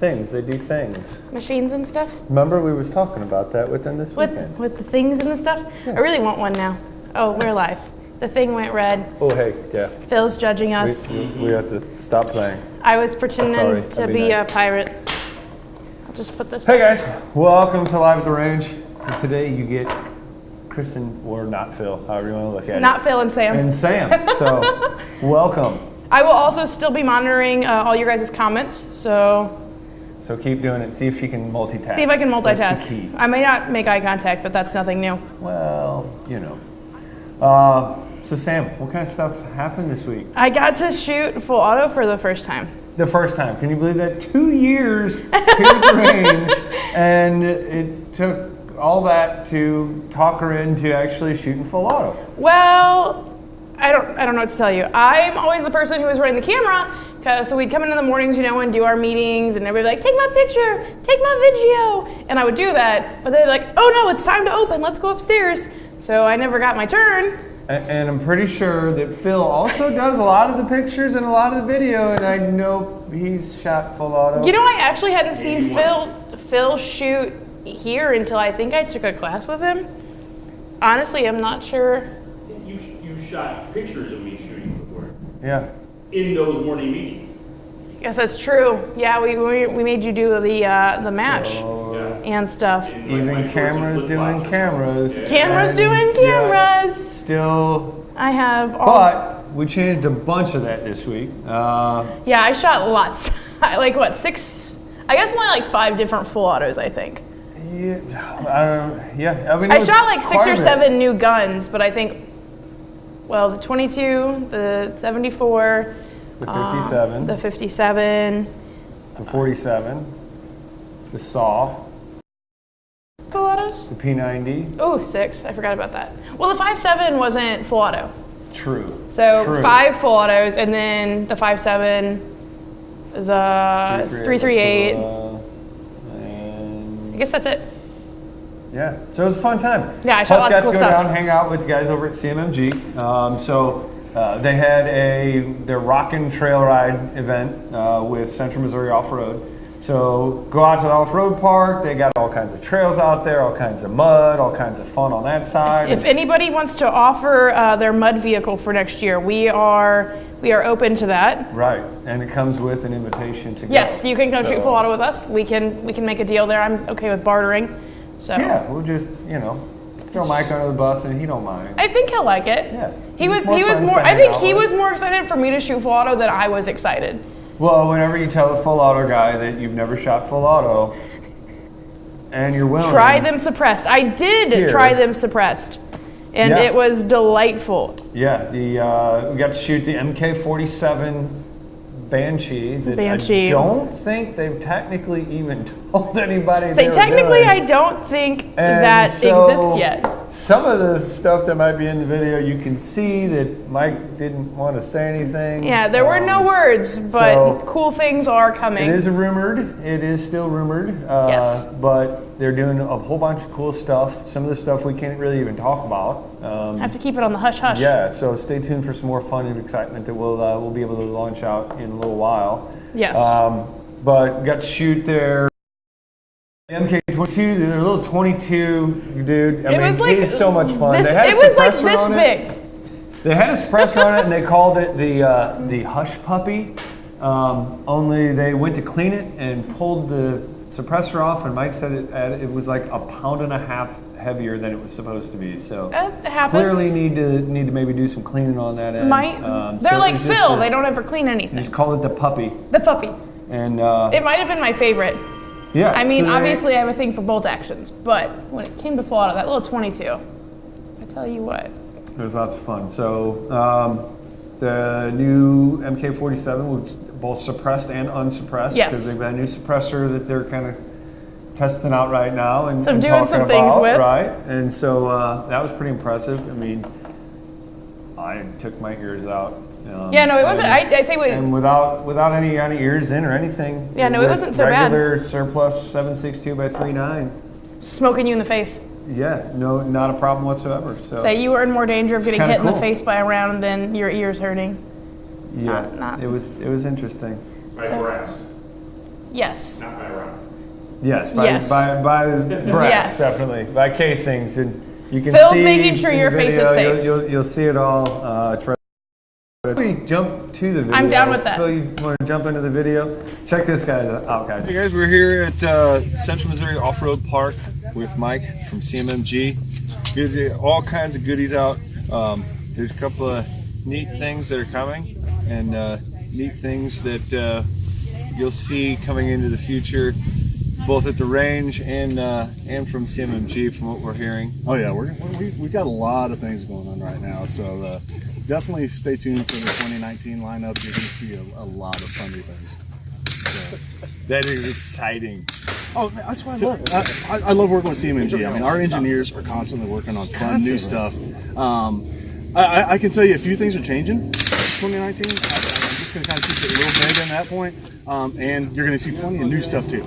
things. They do things. Machines and stuff? Remember we was talking about that with them this weekend? With the things and the stuff? Yes. I really want one now. Oh, we're live. The thing went red. Oh, hey, yeah. Phil's judging us. We have to stop playing. I was pretending to be nice. a pirate. I'll just put this Hey guys, welcome to Live at the Range. And today you get Kristen, or not Phil, however you want to look at it. Not Phil and Sam. And Sam, so welcome. I will also still be monitoring all your guys' comments, so keep doing it. See if she can multitask. see if I can multitask. That's the key. I may not make eye contact, but that's nothing new. Well, you know. So Sam, what kind of stuff happened this week? I got to shoot full auto for the first time. The first time. Can you believe that? 2 years here at the range, and it took all that to talk her into actually shooting full auto. Well, I don't know what to tell you. I'm always the person who is running the camera, so we'd come in the mornings, and do our meetings, and everybody would be like, take my picture, take my video, and I would do that, but they'd be like, oh no, it's time to open, let's go upstairs. So I never got my turn. And I'm pretty sure that Phil also does a lot of the pictures and a lot of the video, and I know he's shot full auto. I actually hadn't seen Phil shoot here until I think I took a class with him. Honestly, I'm not sure. You shot pictures of me shooting before. Yeah. In those morning meetings. Yes, that's true. Yeah, we made you do the match and stuff. Even cameras doing cameras. Yeah. Cameras doing cameras. Yeah, still. I have all. But we changed a bunch of that this week. Yeah, I shot lots. Like what, 6? I guess only like 5 different full autos, I think. Yeah, I mean, I shot like 6 or 7 new guns, but I think, well, the 22, the 74, the 57, the 57, the 47, the SAW, full autos, the P90. Oh, 6. I forgot about that. Well, the 5.7 wasn't full auto. True. So True. 5 full autos, and then the 5.7, the 338. I guess that's it. Yeah, so it was a fun time. Yeah, I shot lots of cool stuff. Got to go stuff. down, hang out with the guys over at CMMG. They had their Rockin' Trail Ride event with Central Missouri Off-Road. So go out to the off-road park. They got all kinds of trails out there, all kinds of mud, all kinds of fun on that side. If anybody wants to offer their mud vehicle for next year, we are open to that. Right, and it comes with an invitation to go. Yes, you can come shoot full auto with us. We can make a deal there. I'm okay with bartering. So yeah, we'll just throw Mike under the bus and he don't mind. I think he'll like it. Yeah, he was more. I think he was more excited for me to shoot full auto than I was excited. Well, whenever you tell a full auto guy that you've never shot full auto, and you're willing, try them suppressed. I did try them suppressed, and it was delightful. Yeah, we got to shoot the MK47 Banshee. I don't think they've technically even told anybody. I don't think that exists yet. Some of the stuff that might be in the video, you can see that Mike didn't want to say anything. Yeah, there were no words, but cool things are coming. It is rumored. It is still rumored. Yes. But they're doing a whole bunch of cool stuff. Some of the stuff we can't really even talk about. Have to keep it on the hush hush. Yeah, so stay tuned for some more fun and excitement that we'll be able to launch out in a little while. Yes. But got to shoot their MK22, their little 22 dude. It was so much fun. It was like this big. They had a suppressor on it, and they called it the Hush Puppy. Only they went to clean it and pulled the suppressor off, and Mike said it was like 1.5 pounds heavier than it was supposed to be. So clearly need to maybe do some cleaning on that end. They're like Phil. They don't ever clean anything. Just call it the puppy. The puppy. And it might have been my favorite. Yeah. I mean, obviously I have a thing for bolt actions, but when it came to full auto, that little 22, I tell you what. It was lots of fun. So the new MK47 was both suppressed and unsuppressed. Yes. Because they've got a new suppressor that they're kind of testing out right now and doing talking some things about, with. Right. And so that was pretty impressive. I mean, I took my ears out. Yeah, no, it wasn't. I say and without any ears in or anything. Yeah, no, it wasn't so bad. Regular surplus 7.62 by 3.9. Smoking you in the face. Yeah, no, not a problem whatsoever. So say you were in more danger of getting hit cool. in the face by a round than your ears hurting. Yeah, it was interesting. By brass. Yes. Not by rock. Yes, by Yes. by breasts, Yes. definitely. By casings, and you can Phil's see making sure in your the face is video, safe. You'll see it all. It's right. We jump to the video. I'm down with that. Phil, you want to jump into the video? Check this guy out, guys. Hey guys, we're here at Central Missouri Off-Road Park with Mike from CMMG. There's all kinds of goodies out. There's a couple of neat things that are coming, and neat things that you'll see coming into the future, both at the range and from CMMG, from what we're hearing. Oh yeah, we've got a lot of things going on right now, so definitely stay tuned for the 2019 lineup. You're going to see a lot of fun new things. So. That is exciting. Oh, that's why I love it. I love working with CMMG. I mean, our engineers are constantly working on fun new stuff. I can tell you a few things are changing in 2019. I'm just going to kind of keep it a little vague on that point. And you're going to see plenty of new stuff too.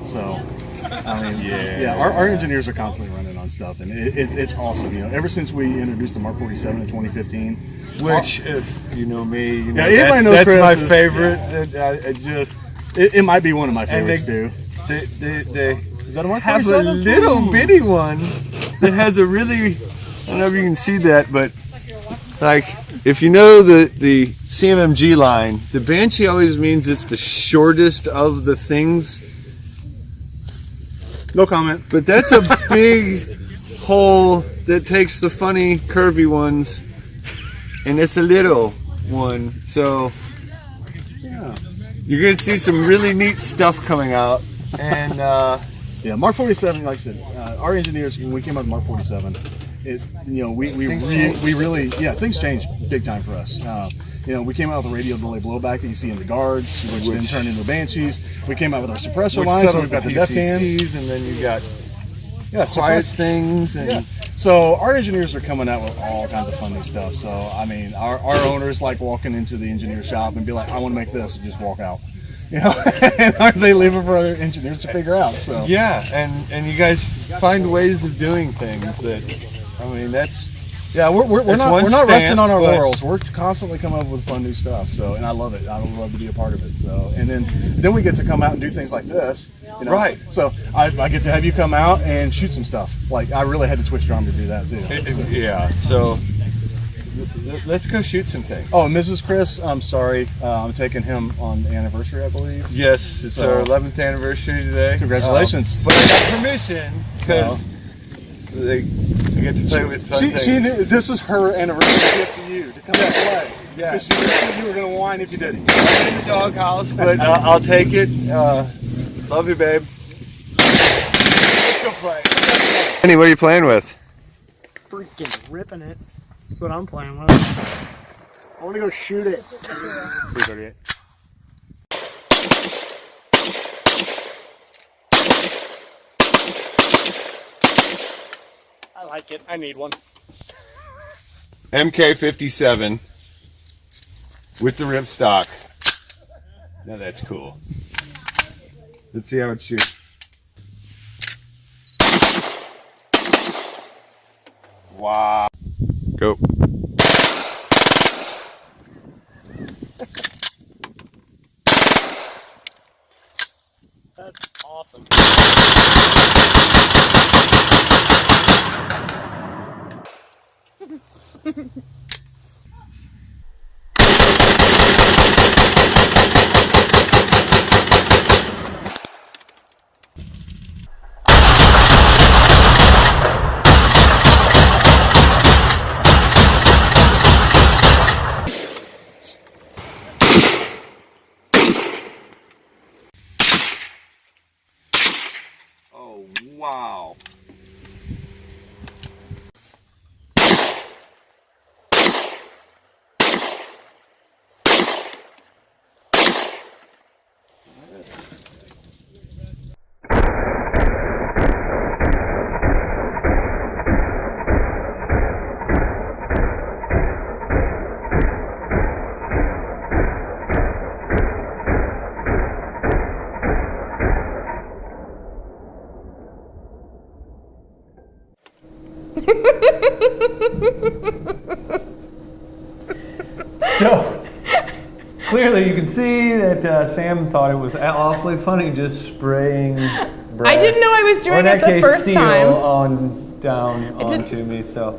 So, I mean, yeah, our engineers are constantly running on stuff, and it's awesome. You know, ever since we introduced the Mark 47 in 2015, which, if you know me, you know, everybody knows that's my Chris favorite. It might be one of my favorites too. They Is that a Mark have 47? a little bitty one that has a really, I don't know if you can see that, but like, if you know the CMMG line, the Banshee always means it's the shortest of the things. No comment. But that's a big hole that takes the funny curvy ones, and it's a little one. So Yeah. you're gonna see some really neat stuff coming out. And Yeah, Mark 47, like I said, our engineers, when we came up with Mark 47, we really, things changed big time for us. We came out with a radial delay blowback that you see in the guards, which then turned into Banshees. We came out with our suppressor line, so we've got the def cans. and then you got quiet things. And yeah. So our engineers are coming out with all kinds of fun new stuff. So, I mean, our owners like walking into the engineer shop and be like, I want to make this, and just walk out. You know, and they leave it for other engineers to figure out. So yeah, and you guys find ways of doing things that, I mean, that's. Yeah, we're not stamp, resting on our but- laurels. We're constantly coming up with fun new stuff. So, and I love it. I love to be a part of it. So, and then we get to come out and do things like this. You know? Right. So I get to have you come out and shoot some stuff. Like I really had to twist your arm to do that too. Yeah. So let's go shoot some things. Oh, Mrs. Chris, I'm sorry. I'm taking him on the anniversary, I believe. Yes, it's our 11th anniversary today. Congratulations. But I got permission because they get to play with fun things. She knew this is her anniversary gift to you to come and play. Yeah. Because she knew you were going to whine if you didn't. In the doghouse, but I'll take it. Love you, babe. Let's go play. Annie, what are you playing with? Freaking ripping it. That's what I'm playing with. I want to go shoot it. 338. I like it. I need one. MK57 with the ripstock. Now that's cool. Let's see how it shoots. Wow. Go. That's awesome. Oh, wow. So, Clearly, you can see that Sam thought it was awfully funny just spraying brass. I didn't know I was doing or in it that the case, first steel time. down didn't- onto me. So,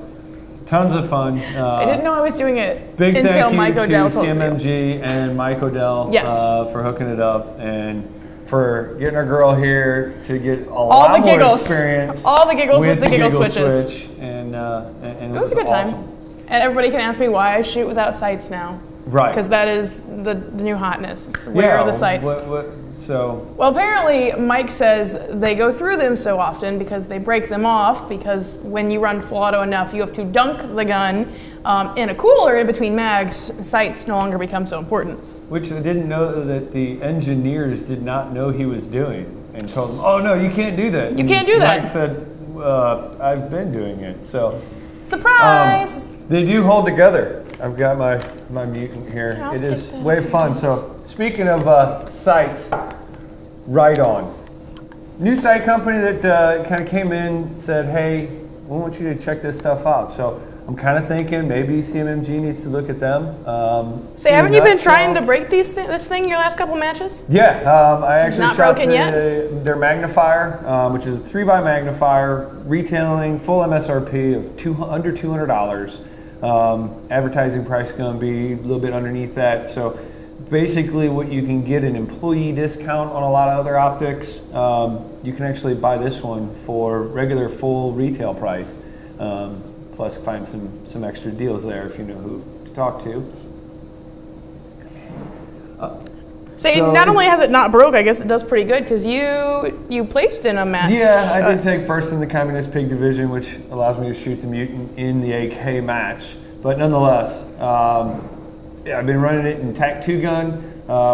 tons of fun. I didn't know I was doing it Big until thank you Mike to Odell told me. CMMG and Mike Odell Yes. for hooking it up and for getting our girl here to get a All lot the more giggles. experience. All the giggles with the giggle giggle switches. switch, and it It was a good awesome. time. And everybody can ask me why I shoot without sights now. Right. Because that is the new hotness. Where are the sights? So Well, apparently Mike says they go through them so often because they break them off, because when you run full auto enough, you have to dunk the gun in a cooler in between mags. Sights no longer become so important. which I didn't know that the engineers did not know he was doing, and told him, "Oh no, you can't do that." You can't do that. Mike said, "I've been doing it." So Surprise! they do hold together. I've got my mutant here. I'll It take is that. way fun. So speaking of sights, Riton, new sight company that kind of came in, said, "Hey, we want you to check this stuff out." So I'm kind of thinking maybe CMMG needs to look at them. Say, In a haven't you been nutshell- trying to break this thing your last couple matches? Yeah, I actually Not shot broken yet? their magnifier, which is a 3x magnifier, retailing full MSRP of under $200. Advertising price is going to be a little bit underneath that. So basically, what you can get an employee discount on a lot of other optics, you can actually buy this one for regular full retail price. Plus, find some extra deals there if you know who to talk to. Say, So- not only has it not broke, I guess it does pretty good because you placed in a match. Yeah, I did take first in the Communist Pig Division, which allows me to shoot the mutant in the AK match. But nonetheless, yeah, I've been running it in TAC 2 gun,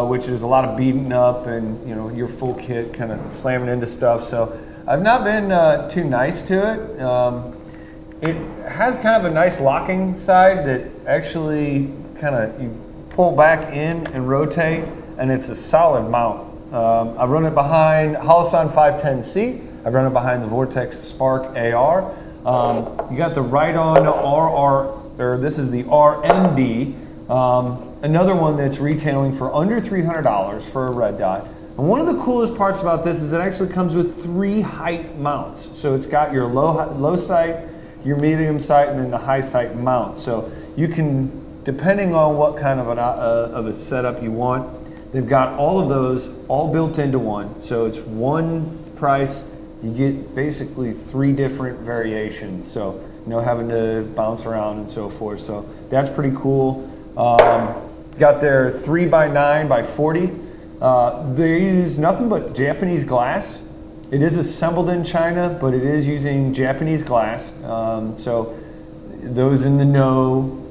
which is a lot of beating up and your full kit kind of slamming into stuff. So I've not been too nice to it. It has kind of a nice locking side that actually kind of you pull back in and rotate, and it's a solid mount. I've run it behind Holosun 510C. I've run it behind the Vortex Spark AR. You got the Riton or this is the RMD. Another one that's retailing for under $300 for a red dot. And one of the coolest parts about this is it actually comes with 3 height mounts. So it's got your low sight, your medium sight, and then the high sight mount. So you can, depending on what kind of a setup you want, they've got all of those all built into one. So it's one price. You get basically 3 different variations. So having to bounce around and so forth. So that's pretty cool. Got their 3x9x40. They use nothing but Japanese glass. It is assembled in China, but it is using Japanese glass. So those in the know,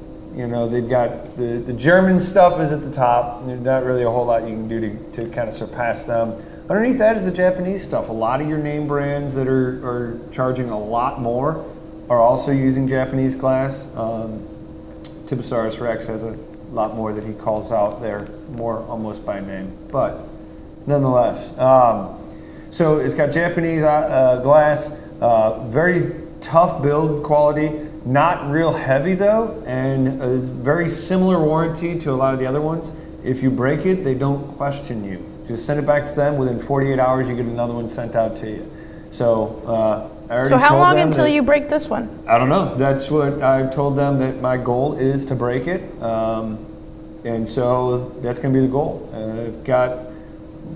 they've got the German stuff is at the top. There's not really a whole lot you can do to kind of surpass them. Underneath that is the Japanese stuff. A lot of your name brands that are charging a lot more are also using Japanese glass. Tibosaurus Rex has a lot more that he calls out there, more almost by name, but nonetheless. So it's got Japanese glass, very tough build quality, not real heavy though, and a very similar warranty to a lot of the other ones. If you break it, they don't question you. Just send it back to them. Within 48 hours, you get another one sent out to you. So I already So how told long them until that- you break this one? I don't know. That's what I told them, that my goal is to break it. And so that's going to be the goal. I've got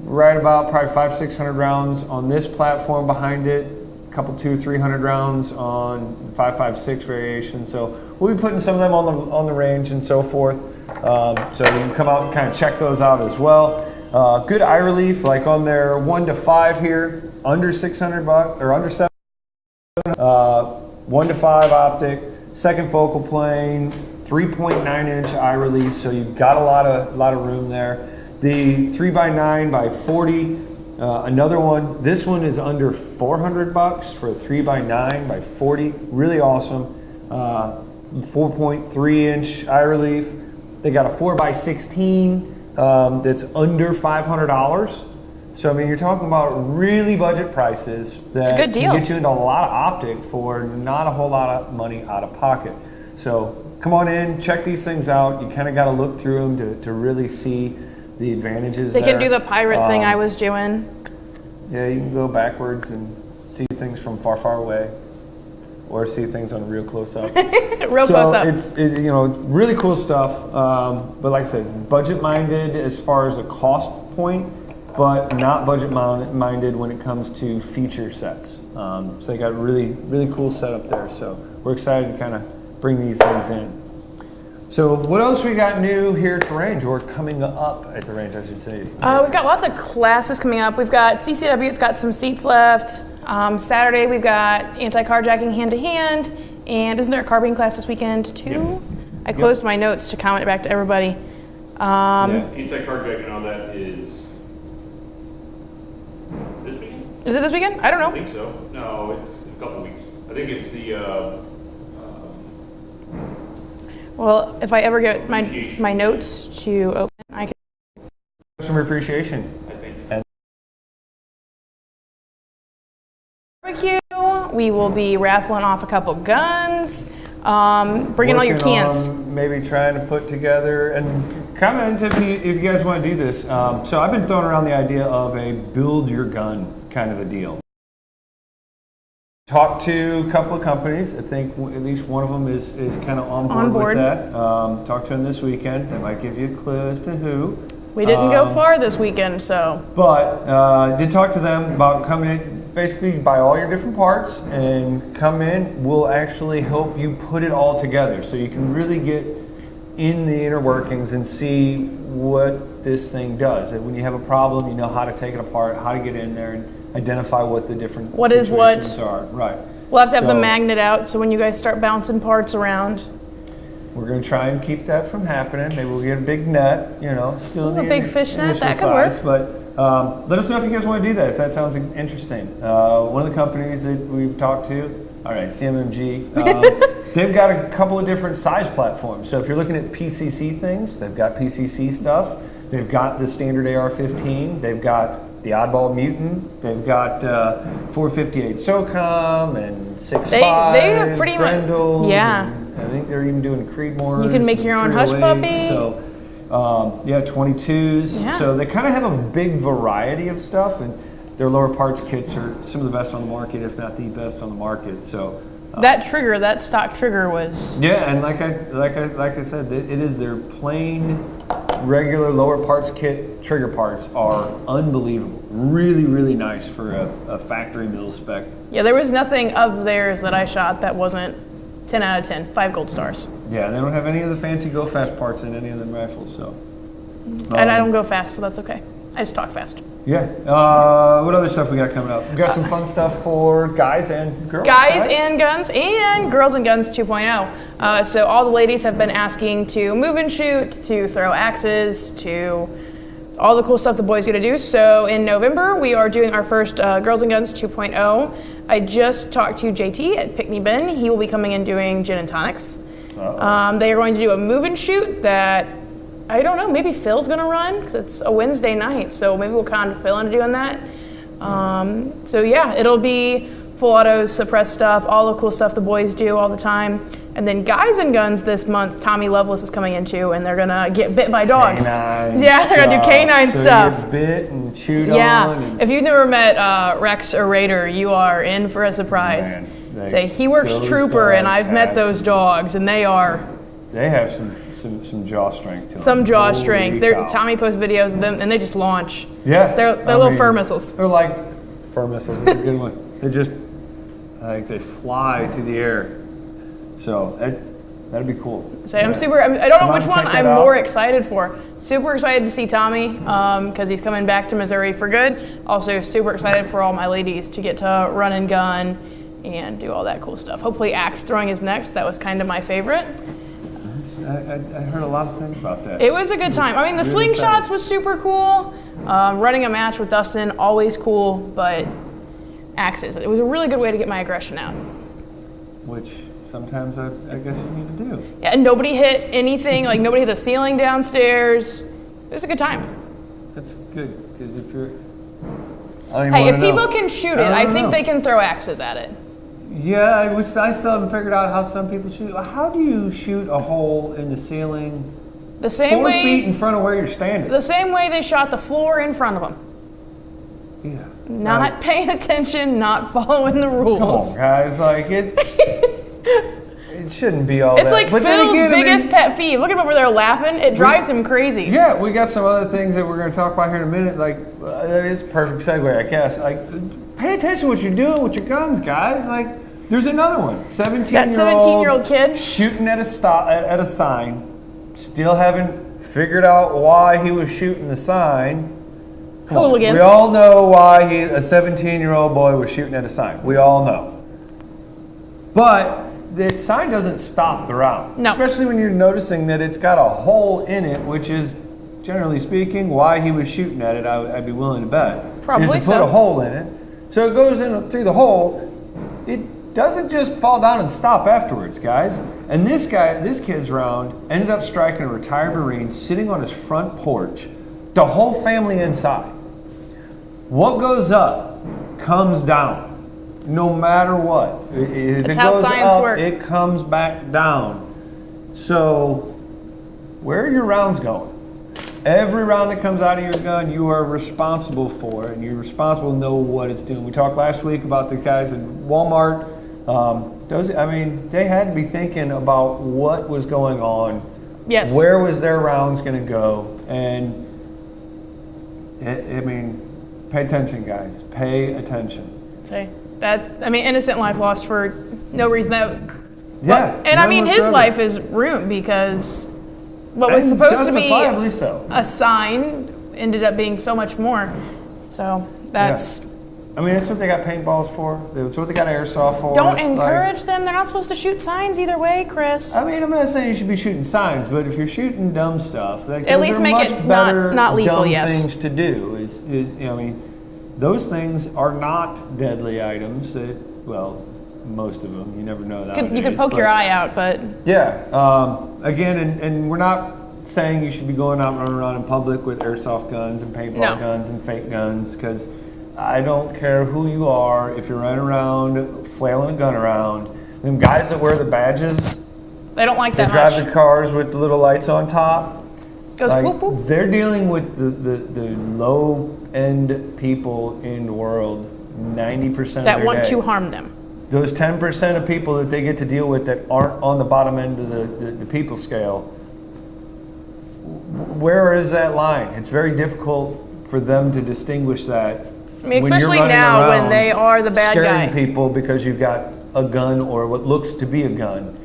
right about probably 500-600 rounds on this platform behind it, a couple 200-300 rounds on 5.56 variation. So we'll be putting some of them on the range and so forth. So you can come out and kind of check those out as well. Good eye relief, like on their 1 to 5 here, under $600 or under 7. 1 to 5 optic, second focal plane, 3.9 inch eye relief, so you've got a lot of room there. The 3x9x40, another one. This one is under $400 for a 3x9x40, really awesome. 4.3 inch eye relief. They got a 4x16 that's under $500. So I mean, you're talking about really budget prices that good can deals. get you into a lot of optic for not a whole lot of money out of pocket. So come on in, check these things out. You kind of got to look through them to really see the advantages. They can do the pirate thing I was doing. Yeah, you can go backwards and see things from far, far away, or see things on real close up. Real So close up. it's really cool stuff. But like I said, budget minded as far as a cost point, but not budget minded when it comes to feature sets. So they got really, really cool setup there. So we're excited to kind of bring these things in. So what else we got new here at the range, or coming up at the range, I should say? We've got lots of classes coming up. We've got CCW's got some seats left. Saturday we've got anti-carjacking hand-to-hand. And isn't there a carbine class this weekend too? Yes. I closed my notes to comment back to everybody. Anti-carjacking and all that is this weekend? Is it this weekend? I don't I know. think so. No, it's a couple weeks. I think it's the Well, if I ever get my notes to open, I can. Some appreciation. I think. And Barbecue. We will be raffling off a couple guns. Bring in all your working cans. on maybe trying to put together, and comment if you guys want to do this. So I've been throwing around the idea of a build your gun kind of a deal. Talked to a couple of companies. I think at least one of them is kind of on board with that. Talked to them this weekend. They might give you a clue as to who. We didn't go far this weekend, so. But did talk to them about coming in, basically buy all your different parts and come in. We'll actually help you put it all together so you can really get in the inner workings and see what this thing does. And when you have a problem, you know how to take it apart, how to get in there and identify what the different What is what. situations are. Right. We'll have to have the So- magnet out so when you guys start bouncing parts around. We're going to try and keep that from happening. Maybe we'll get a big net, still in Ooh, the a big fish net, initial that could work. size. But let us know if you guys want to do that, if that sounds interesting. One of the companies that we've talked to, all right, CMMG, they've got a couple of different size platforms. So if you're looking at PCC things, they've got PCC stuff. They've got the standard AR-15. They've got the Oddball Mutant. They've got 458 SOCOM and 6.5 They have pretty much, Grendels, yeah. and I think they're even doing Creedmoors. You can make and your own Hush 308s, Puppy. So, 22s. Yeah. So they kind of have a big variety of stuff, and their lower parts kits are some of the best on the market, if not the best on the market. So. That stock trigger was. Yeah, and like I said, it is their plain, regular lower parts kit. Trigger parts are unbelievable. Really, really nice for a factory mill spec. Yeah, there was nothing of theirs that I shot that wasn't 10 out of 10, 5 gold stars. Yeah, they don't have any of the fancy go fast parts in any of them rifles. So. And I don't go fast, so that's okay. I just talk fast. Yeah. What other stuff we got coming up? We got some fun stuff for guys and girls. Guys right? and Guns and Girls and Guns 2.0. So all the ladies have been asking to move and shoot, to throw axes, to all the cool stuff the boys get to do. So in November, we are doing our first Girls and Guns 2.0. I just talked to JT at Pickney Bin. He will be coming in doing gin and tonics. They are going to do a move and shoot that, I don't know, maybe Phil's gonna run, because it's a Wednesday night, so maybe we'll kind of Phil into doing that. So yeah, it'll be full autos, suppressed stuff, all the cool stuff the boys do all the time. And then Guys and Guns this month, Tommy Lovelace is coming into, and they're gonna get bit by dogs. Canine Yeah, they're gonna do canine so stuff. You get bit and chewed Yeah, on. And if you've never met Rex or Raider, you are in for a surprise. Man, Say, he works those trooper, and dogs I've met have those some- dogs, and they are They have some jaw strength to them. some jaw Holy strength. cow. Tommy posts videos of them, and they just launch. Yeah. They're little fur missiles. They're like fur missiles. That's a good one. They just, they fly through the air. So that'd be cool. So I'm super. I don't know Come which on, one check that I'm more out. excited for. Super excited to see Tommy because he's coming back to Missouri for good. Also super excited for all my ladies to get to run and gun and do all that cool stuff. Hopefully axe throwing is next. That was kind of my favorite. I heard a lot of things about that. It was a good time. I mean, the Really slingshots excited. was super cool. Running a match with Dustin, always cool, but axes. It was a really good way to get my aggression out. Which sometimes I guess you need to do. Yeah, and nobody hit anything, like nobody hit the ceiling downstairs. It was a good time. That's good, because if you're... I don't even Hey, wanna if people know. can shoot it, I I don't think know. they can throw axes at it. Yeah, which I still haven't figured out how some people shoot. How do you shoot a hole in the ceiling The same 4 way. feet in front of where you're standing? The same way they shot the floor in front of them. Yeah. Not paying attention, not following the rules. Come on, guys. Like it. It shouldn't be all It's that. like But Phil's then again, I mean, biggest pet peeve. Look at him over there laughing. It drives him crazy. Yeah, we got some other things that we're going to talk about here in a minute. Like, it's a perfect segue, I guess. Like, pay attention to what you're doing with your guns, guys. Like, there's another one. 17-year-old kid shooting at a sign, still haven't figured out why he was shooting the sign. Come on. Hooligans. We all know why a 17-year-old boy was shooting at a sign. We all know. But the sign doesn't stop the round. No. Especially when you're noticing that it's got a hole in it, which is, generally speaking, why he was shooting at it, I'd be willing to bet. Probably is to put so. a hole in it. So it goes in through the hole. It doesn't just fall down and stop afterwards, guys. And this kid's round ended up striking a retired Marine sitting on his front porch. The whole family inside. What goes up comes down. No matter what. If That's it how goes science up, works. it comes back down. So, where are your rounds going? Every round that comes out of your gun, you are responsible for, and you're responsible to know what it's doing. We talked last week about the guys in Walmart. They had to be thinking about what was going on. Yes. Where was their rounds going to go? And, pay attention, guys. Pay attention. Innocent life lost for no reason. His life is ruined because what was supposed to be justifiably so. a sign ended up being so much more. So that's. Yeah. That's what they got paintballs for. That's what they got airsoft for. Don't encourage them. They're not supposed to shoot signs either way, Chris. I'm not saying you should be shooting signs, but if you're shooting dumb stuff, at least make it not lethal. Dumb Yes. things to do those things are not deadly items. Most of them. You never know that. You could poke your eye out, but yeah. Again, and we're not saying you should be going out and running around in public with airsoft guns and paintball guns and fake guns, because I don't care who you are. If you're running around flailing a gun around, them guys that wear the badges, they don't like that they drive much. the cars with the little lights on top. Goes whoop whoop. They're dealing with the low end people in the world 90% of their That want day. to harm them. Those 10% of people that they get to deal with that aren't on the bottom end of the people scale, where is that line? It's very difficult for them to distinguish that. Especially now when they are the bad guy. Scaring people because you've got a gun or what looks to be a gun.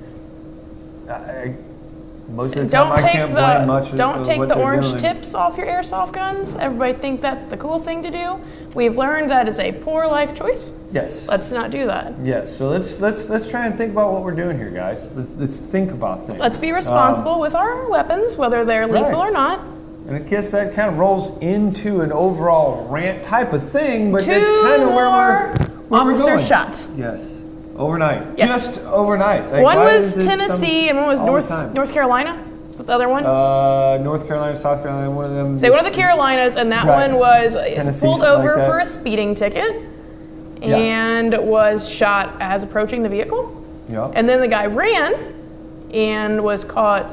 Most of the time, I can't blame much of Don't take what the they're orange doing. tips off your airsoft guns. Everybody think that's the cool thing to do. We've learned that is a poor life choice. Yes. Let's not do that. Yes. So let's try and think about what we're doing here, guys. Let's think about things. Let's be responsible with our weapons, whether they're lethal Right. or not. And I guess that kind of rolls into an overall rant type of thing, but that's Two kind of where more we're officers going. shot. Yes. Overnight. Yes. Just overnight. Like, One why was is it Tennessee and one was all the time? North Carolina. Is that the other one? North Carolina, South Carolina, one of them. Say one of the Carolinas, and that Right. one was Tennessee, pulled something like over that. for a speeding ticket Yeah. and was shot as approaching the vehicle. Yeah. And then the guy ran and was caught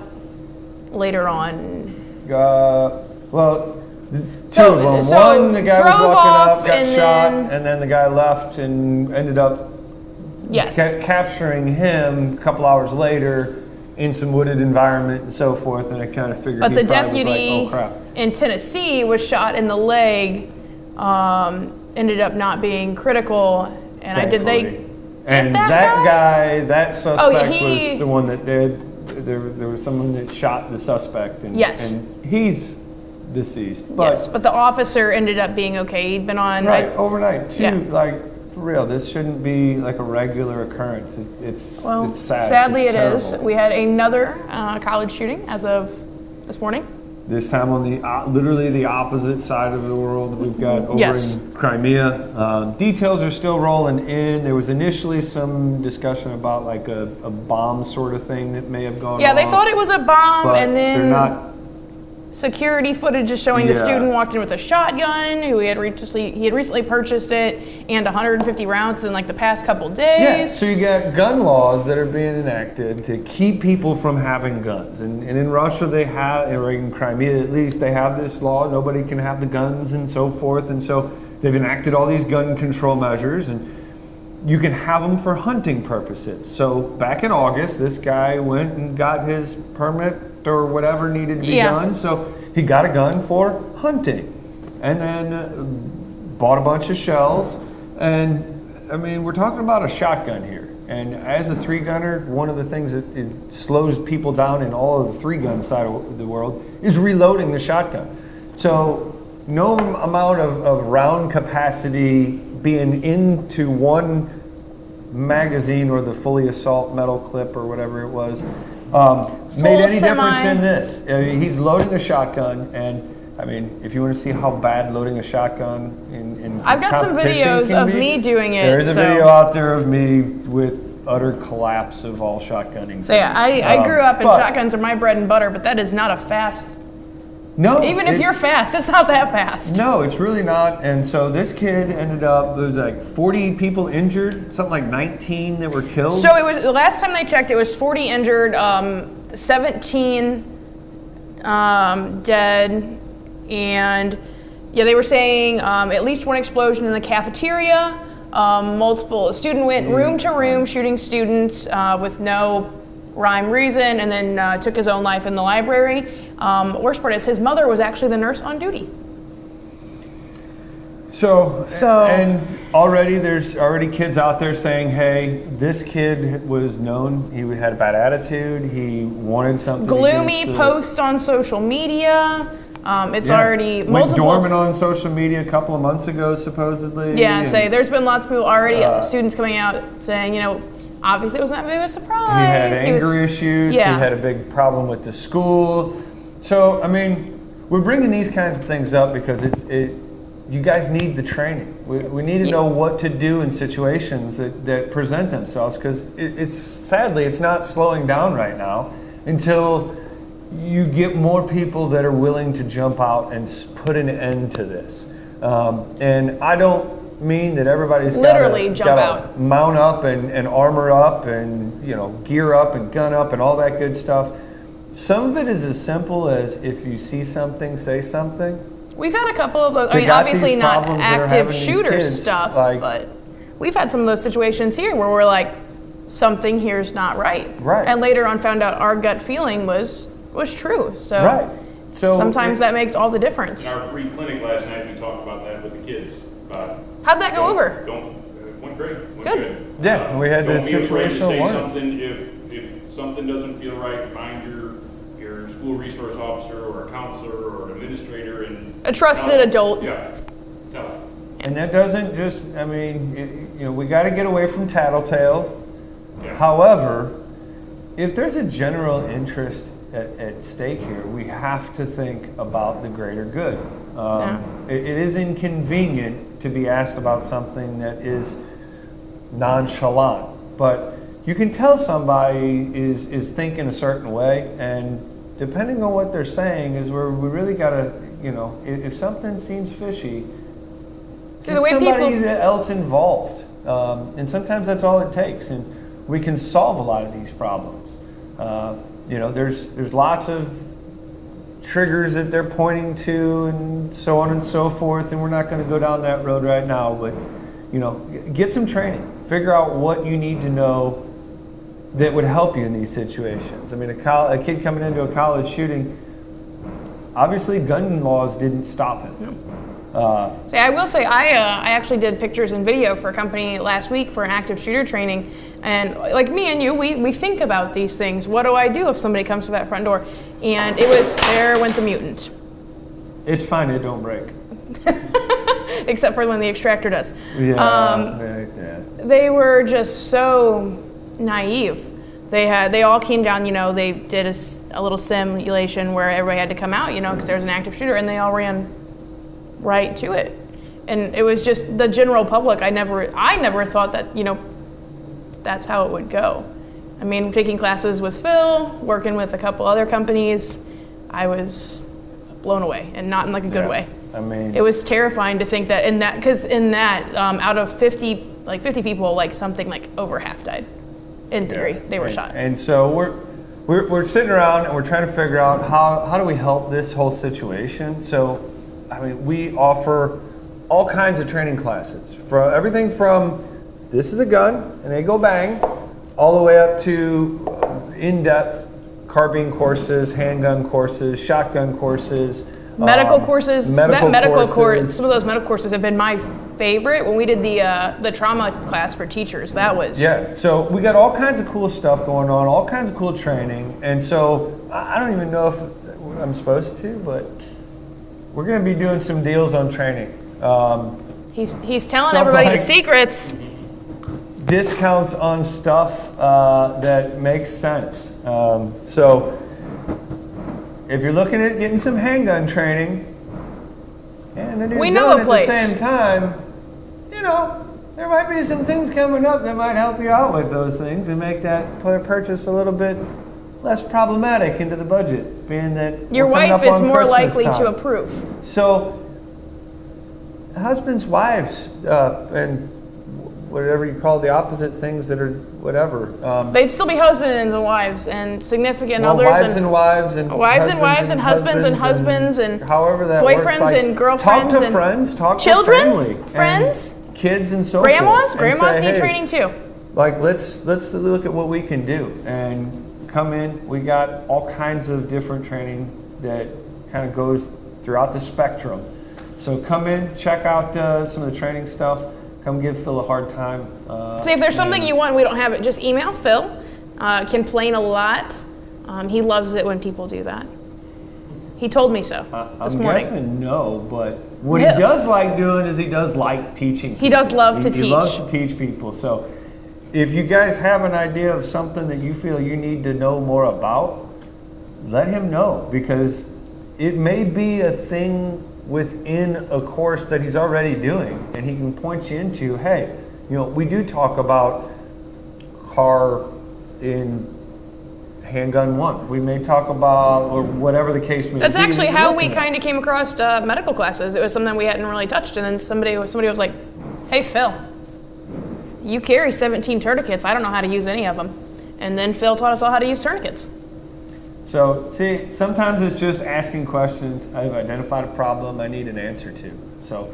later on. Well, two So- of them. so One, the guy was drove walking off up, got and shot, then- and then the guy left and ended up Yes. capturing him a couple hours later in some wooded environment and so forth. And I kind of figured But he the probably deputy was like, oh crap. in Tennessee was shot in the leg, ended up not being critical. And Thankfully. And that that guy? that suspect he- was the one that did. There was someone that shot the suspect, and, Yes. and he's deceased. But yes, but the officer ended up being okay. He'd been on. right overnight too. Yeah. Like for real, this shouldn't be like a regular occurrence. It's sad. Sadly, it's it is. terrible. We had another college shooting as of this morning. This time on the literally the opposite side of the world. We've got over Yes. in Crimea. Details are still rolling in. There was initially some discussion about like a bomb sort of thing that may have gone Yeah, they off, thought it was a bomb, but and then they're not security footage is showing the Yeah. student walked in with a shotgun, who he had recently purchased it, and 150 rounds in like the past couple days. Yeah, so you got gun laws that are being enacted to keep people from having guns. And in Russia, they have, or in Crimea at least, they have this law. Nobody can have the guns and so forth. And so they've enacted all these gun control measures. And you can have them for hunting purposes. So back in August, this guy went and got his permit or whatever needed to be done. So he got a gun for hunting. And then bought a bunch of shells. And I mean, we're talking about a shotgun here. And as a 3-gunner, one of the things that it slows people down in all of the 3-gun side of the world is reloading the shotgun. So no amount of round capacity being into one magazine or the fully assault metal clip or whatever it was made any difference in this. I mean, he's loading a shotgun, and I mean, if you want to see how bad loading a shotgun in I've got some competition videos can of be, me doing it. There is a video out there of me with utter collapse of all shotgunning. So yeah, I grew up and shotguns are my bread and butter, but that is not a fast. No, Even if you're fast, it's not that fast. No, it's really not. And so this kid ended up, there was like 40 people injured, something like 19 that were killed. So it was, the last time they checked, it was 40 injured, 17 dead, and yeah, they were saying at least one explosion in the cafeteria. A student went room to room shooting students with no rhyme reason, and then took his own life in the library. Worst part is his mother was actually the nurse on duty. So and there's already kids out there saying, hey, this kid was known, he had a bad attitude, he wanted something. Gloomy post on social media. It's already went multiple. dormant on social media a couple of months ago, supposedly. Yeah, there's been lots of people already, students coming out saying, obviously it wasn't that big of a surprise. He had anger issues. Yeah. He had a big problem with the school. So, I mean, we're bringing these kinds of things up because you guys need the training. We need to know what to do in situations that present themselves, because sadly, it's not slowing down right now until you get more people that are willing to jump out and put an end to this. And I don't mean that everybody's got to mount up and armor up and gear up and gun up and all that good stuff. Some of it is as simple as if you see something, say something. We've had a couple of those. I mean, obviously not active shooter stuff, but we've had some of those situations here where we're like, something here's not right. Right. And later on found out our gut feeling was true. So sometimes that makes all the difference. In our free clinic last night, we talked about that with the kids. How'd that go over? It went great. Good. Yeah, we had this situational one. Something if something doesn't feel right, find your school resource officer or a counselor or an administrator and a trusted adult. Yeah. Tell them. And that doesn't just, I mean, we got to get away from tattletale. Yeah. However, if there's a general interest at stake here, we have to think about the greater good. It is inconvenient to be asked about something that is nonchalant, but you can tell somebody is thinking a certain way, and depending on what they're saying is where we really got to, if something seems fishy, See, the way somebody people else involved, and sometimes that's all it takes, and we can solve a lot of these problems. There's lots of triggers that they're pointing to and so on and so forth, and we're not going to go down that road right now, but get some training, figure out what you need to know that would help you in these situations. I mean, a kid coming into a college shooting, obviously gun laws didn't stop him. See, I will say, I actually did pictures and video for a company last week for an active shooter training, and like me and you, we think about these things. What do I do if somebody comes to that front door? And there went the mutant. It's fine, it don't break. Except for when the extractor does. Yeah, They were just so naive. They all came down, they did a little simulation where everybody had to come out, because there was an active shooter, and they all ran right to it. And it was just the general public. I never thought that, that's how it would go. I mean, taking classes with Phil, working with a couple other companies, I was blown away, and not in like a good way. I mean, It was terrifying to think that out of 50 people, like something like over half died. In theory, they were shot. And so we're sitting around and we're trying to figure out how do we help this whole situation. So, I mean, we offer all kinds of training classes, for everything from this is a gun and they go bang, all the way up to in-depth carbine courses, handgun courses, shotgun courses. Medical courses. Some of those medical courses have been my favorite. When we did the trauma class for teachers, that was So we got all kinds of cool stuff going on, all kinds of cool training, and so I don't even know if I'm supposed to, but we're going to be doing some deals on training. He's telling everybody the secrets. Discounts on stuff that makes sense. So if you're looking at getting some handgun training, and then you're doing it at the same time, you know, there might be some things coming up that might help you out with those things and make that purchase a little bit less problematic into the budget, being that your wife is more likely to approve. So husbands, wives, and whatever you call the opposite things that are whatever. They'd still be husbands and wives and significant others. Wives and wives and husbands and however that boyfriends works. And girlfriends. Talk to friends, talk children, to family. friends, and kids and so forth. Grandmas say, need training too. Like let's look at what we can do and come in. We got all kinds of different training that kind of goes throughout the spectrum. So come in, check out some of the training stuff. Come give Phil a hard time. So if there's something you want, we don't have it, just email Phil. Complain a lot. He loves it when people do that. He told me so this morning. I'm guessing no, but what he does like doing is he does like teaching. He does love to teach. He loves to teach people. So if you guys have an idea of something that you feel you need to know more about, let him know, because it may be a thing within a course that he's already doing, and he can point you into, hey, you know, we do talk about car in handgun 1. We may talk about, or whatever the case may be. That's actually how we kind of came across medical classes. It was something we hadn't really touched, and then somebody was like, hey, Phil, you carry 17 tourniquets. I don't know how to use any of them. And then Phil taught us all how to use tourniquets. So, see, sometimes it's just asking questions. I've identified a problem I need an answer to. So,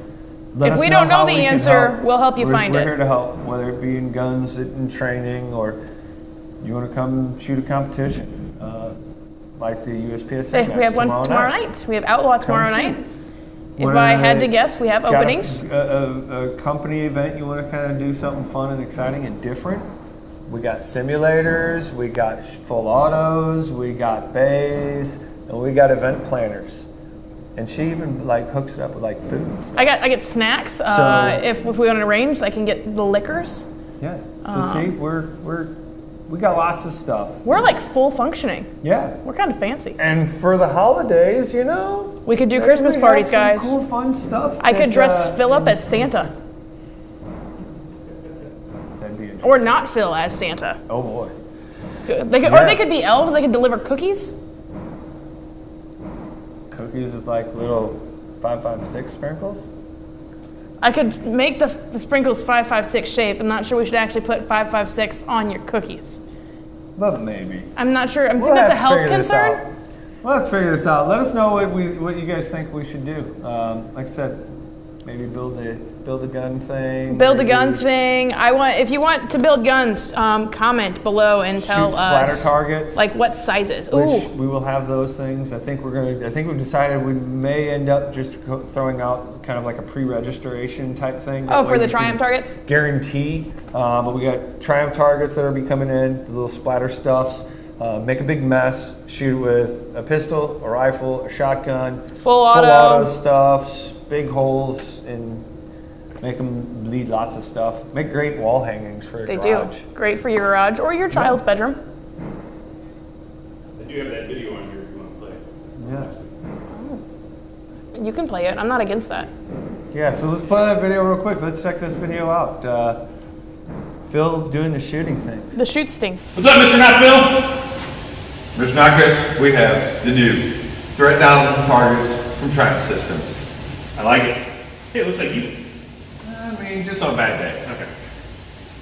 if we don't know the answer, we'll help you find it. We're here to help, whether it be in guns, in training, or you want to come shoot a competition, like the USPSA. We have one tomorrow night. We have Outlaw tomorrow night. If I had to guess, we have openings. A company event, you want to kind of do something fun and exciting and different. We got simulators, we got full autos, we got bays, and we got event planners. And she even like hooks it up with like food and stuff. I get snacks. If we want to arrange, I can get the liquors. Yeah. So see, we got lots of stuff. We're like full functioning. Yeah. We're kind of fancy. And for the holidays, you know, we could do Christmas parties, guys. Cool, fun stuff. I could dress Phil up as Santa. Or not Phil as Santa. Oh boy. Or they could be elves. They could deliver cookies. Cookies with like little 556 sprinkles? I could make the sprinkles 556 shape. I'm not sure we should actually put 556 on your cookies. But maybe. I'm not sure. I think that's a health concern. We'll have to figure this out. Let us know what you guys think we should do. Like I said, maybe build a gun thing. Build a gun thing. If you want to build guns, comment below and tell us. Splatter targets. Like what sizes. Which we will have those things. I think we've decided we may end up just throwing out kind of like a pre-registration type thing. Oh, for the Triumph targets? Guarantee. But we got Triumph targets that are coming in, the little splatter stuffs. Make a big mess, shoot it with a pistol, a rifle, a shotgun. Full auto stuffs, big holes, and make them bleed lots of stuff. Make great wall hangings for your garage. They do. Great for your garage or your child's bedroom. I do have that video on here if you want to play it. Yeah. You can play it. I'm not against that. Yeah, so let's play that video real quick. Let's check this video out. Phil doing the shooting thing. The shoot stinks. What's up, Mr. Not Phil? Mr. Not Chris, we have the new threat down targets from Triumph Systems. I like it. Hey, it looks like you. I mean, just on a bad day. Okay.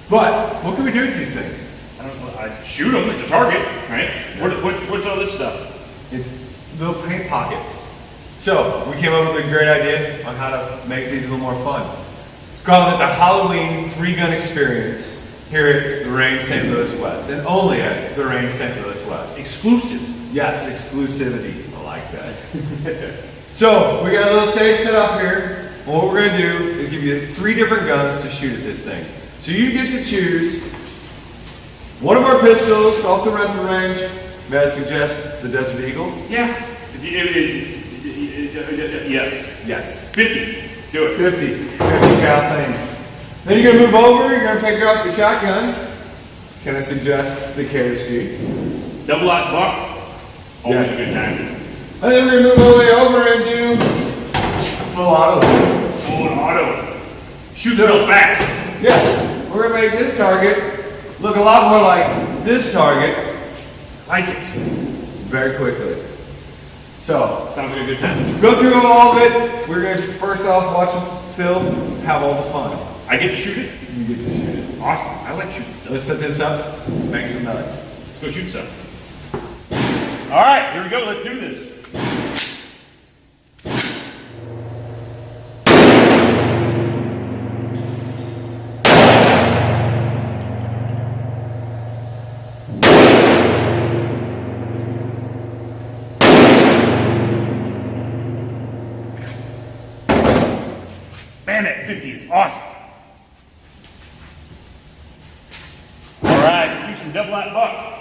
But what can we do with these things? I don't know. I shoot them. It's a target, right? What's all this stuff? It's little paint pockets. So we came up with a great idea on how to make these a little more fun. It's called the Halloween 3-gun experience here at the Range St. Louis West, and only at the Range St. Louis West. Exclusive. Yes, exclusivity. I like that. So we got a little stage set up here. And what we're gonna do is give you 3 different guns to shoot at this thing. So you get to choose one of our pistols off the rental range. May I suggest the Desert Eagle? Yeah. Yes. Yes. 50. Do it. 50 cal things. Then you're gonna move over, you're gonna pick up the shotgun. Can I suggest the KSG? Double out buck. Always Yes. a good time. And then we're gonna move all the way over and do full auto. Full auto. Shoot So- real fast. Yeah, we're gonna make this target look a lot more like this target Like it. very quickly. So, Sounds like a good time. go through all of it. We're gonna first off watch the film, have all the fun. I get to shoot it. You get to shoot it. Awesome. I like shooting stuff. Let's set this up, make some noise. Let's go shoot stuff. All right, here we go. Let's do this. Man, that 50 is awesome. All right, let's do some double out buck.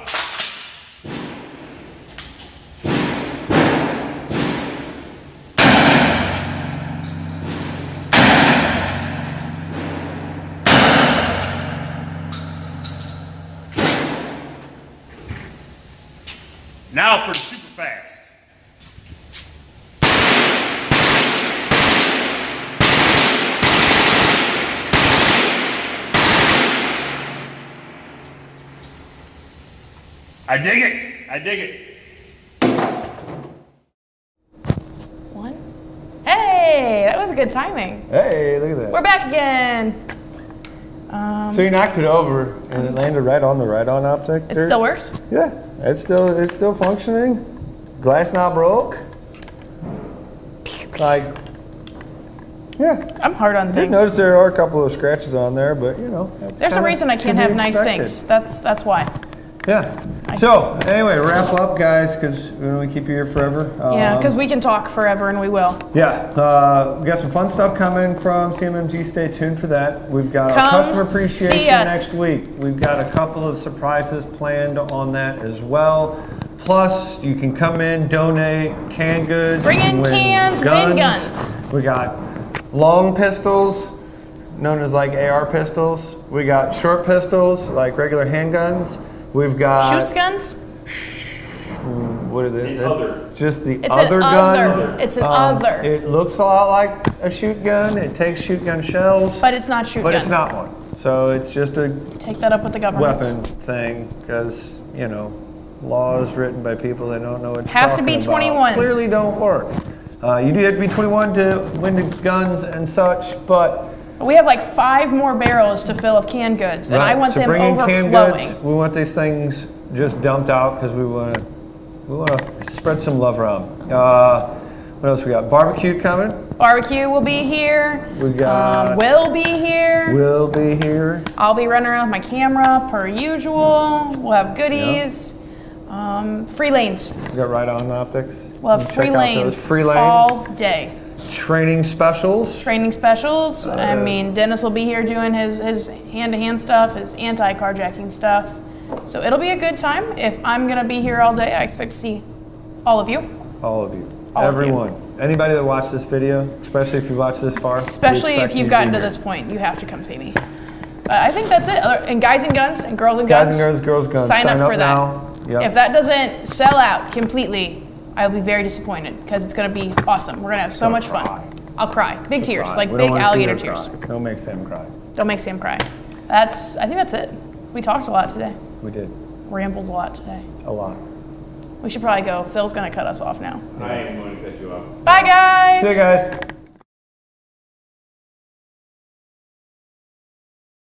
Now for the super fast. I dig it. I dig it. One. Hey, that was good timing. Hey, look at that. We're back again. So you knocked it over and it landed right on the Riton optic. It still works? Yeah, it's still functioning. Glass not broke. Like, yeah. I'm hard on I did things. notice there are a couple of scratches on there, but you know. that's There's a kinda reason I to can't be have nice expected. things. That's why. Yeah. So anyway, wrap up, guys, because we don't want to keep you here forever. Yeah, because we can talk forever and we will. Yeah, we got some fun stuff coming from CMMG. Stay tuned for that. We've got our Come customer see appreciation us. next week. We've got a couple of surprises planned on that as well. Plus, you can come in, donate canned goods. Bring in win cans, win guns. We got long pistols, known as like AR pistols. We got short pistols, like regular handguns. We've got Shoots guns? what is it? The other. Just the It's other an gun. other. It's an other. It looks a lot like a shoot gun. It takes shoot gun shells, But it's not shoot but gun. it's not one. So it's just a Take that up with the government. weapon thing because, you know, laws written by people that don't know what Have to talking be about 21. clearly don't work. You do have to be 21 to win the guns and such, but We have like 5 more barrels to fill of canned goods, and I right, want so them bring in canned overflowing. goods. We want these things just dumped out because we want to spread some love around. What else we got? Barbecue coming. Barbecue will be here. We got- Will be here. We'll be here. I'll be running around with my camera per usual. We'll have goodies. Free lanes. We got Riton Optics. We'll have Check free out lanes. those free lanes. All day. Training specials. Training specials. I mean, Dennis will be here doing his hand-to-hand stuff, his anti-carjacking stuff. So it'll be a good time. If I'm gonna be here all day, I expect to see all of you. All of you. All of you. Everyone. Anybody that watched this video, especially if you watched this far. we Especially expect if you you've to be gotten to here. this point, you have to come see me. I think that's it. And guys and guns and girls and Guys guns. and girls, guns. Sign up for that. now. Yep. If that doesn't sell out completely, I'll be very disappointed because it's going to be awesome. We're going to have so Don't much cry. fun. I'll cry. Big tears, Cry. like We don't big wanna see alligator her tears. cry. Don't make Sam cry. Don't make Sam cry. I think that's it. We talked a lot today. We did. Rambled a lot today. A lot. We should probably go. Phil's gonna cut us off now. I am going to cut you off. Bye, guys. See you guys.